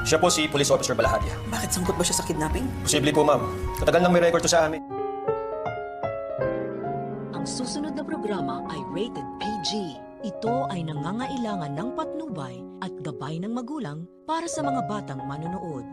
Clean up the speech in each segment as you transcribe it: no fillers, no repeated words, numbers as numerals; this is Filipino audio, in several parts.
Siya po si Police Officer Balahadia. Bakit sangkot ba siya sa kidnapping? Posible po, ma'am. Katagal nang may record to sa amin. Ang susunod na programa ay rated PG. Ito ay nangangailangan ng patnubay at gabay ng magulang para sa mga batang manonood.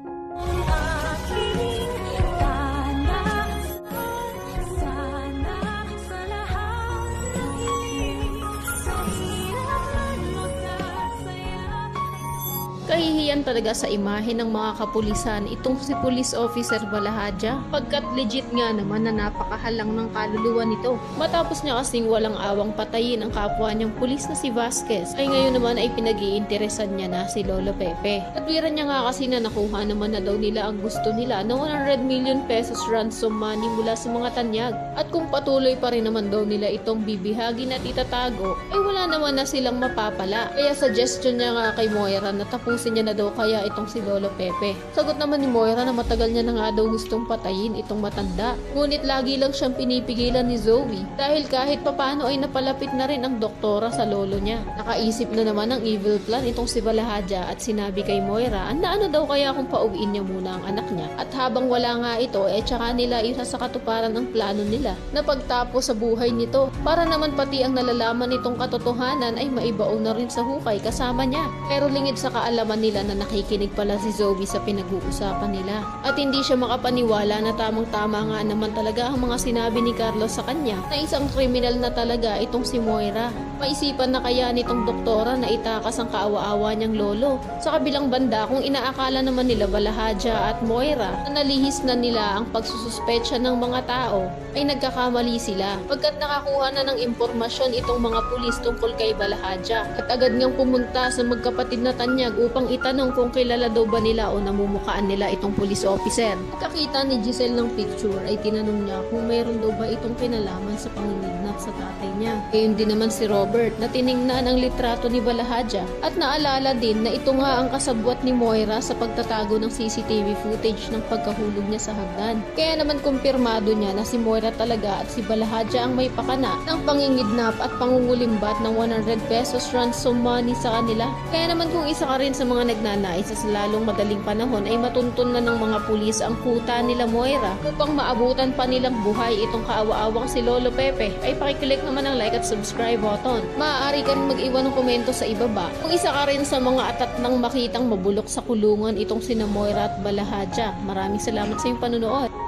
Kahihiyan talaga sa imahe ng mga kapulisan itong si Police Officer Balahadia pagkat legit nga naman na napakahalang ng kaluluwa nito. Matapos niya kasing walang awang patayin ang kapwa niyang pulis na si Vasquez ay ngayon naman ay pinag-iinteresan niya na si Lolo Pepe. Natwiran niya nga kasi na nakuha naman na daw nila ang gusto nila na 100 million pesos ransom money mula sa mga tanyag. At kung patuloy pa rin naman daw nila itong bibihagin at itatago ay wala naman na silang mapapala. Kaya suggestion niya nga kay Moira na tapusin niya na daw kaya itong si Lolo Pepe. Sagot naman ni Moira na matagal niya na nga daw gustong patayin itong matanda. Ngunit lagi lang siyang pinipigilan ni Zoe dahil kahit papano ay napalapit na rin ang doktora sa lolo niya. Nakaisip na naman ng evil plan itong si Balahadia at sinabi kay Moira na ano daw kaya kung pauwiin niya muna ang anak niya. At habang wala nga ito tsaka nila isa sa katuparan ang plano nila na pagtapos sa buhay nito para naman pati ang nalalaman nitong katotohanan ay maibaon na rin sa hukay kasama niya. Pero lingid sa kaalaman nila na nakikinig pala si Zoe sa pinag-uusapan nila. At hindi siya makapaniwala na tamang-tama nga naman talaga ang mga sinabi ni Carlos sa kanya na isang kriminal na talaga itong si Moira. Maisipan na kaya nitong doktora na itakas ang kaawa-awa niyang lolo. Sa kabilang banda kung inaakala naman nila Balahadia at Moira na nalihis na nila ang pagsususpetsya ng mga tao ay nagkakamali sila pagkat nakakuha na ng impormasyon itong mga pulis tungkol kay Balahadia at agad ngang pumunta sa magkapatid na tanyag upang itanong kung kilala daw ba nila o namumukaan nila itong police officer. Pagkakita ni Giselle ng picture ay tinanong niya kung mayroon daw ba itong kinalaman sa panginidnap sa tatay niya. Gayon din naman si Robert na tiningnan ang litrato ni Balahadia at naalala din na ito nga ang kasabwat ni Moira sa pagtatago ng CCTV footage ng pagkahulog niya sa hagdan. Kaya naman kumpirmado niya na si Moira talaga at si Balahadia ang may pakana ng pangingidnap at pangungulimbat ng 100 pesos ransom money sa kanila. Kaya naman kung isa ka rin sa mga nagnanais sa lalong madaling panahon ay matuntun na ng mga pulis ang kuta nila Moira upang maabutan pa nilang buhay itong kaawa-awang si Lolo Pepe ay pakiclick naman ang like at subscribe button. Maaari ka rin mag-iwan ng komento sa ibaba kung isa ka rin sa mga atat nang makitang mabulok sa kulungan itong sina Moira at Balahadia. Maraming salamat sa iyong panunood.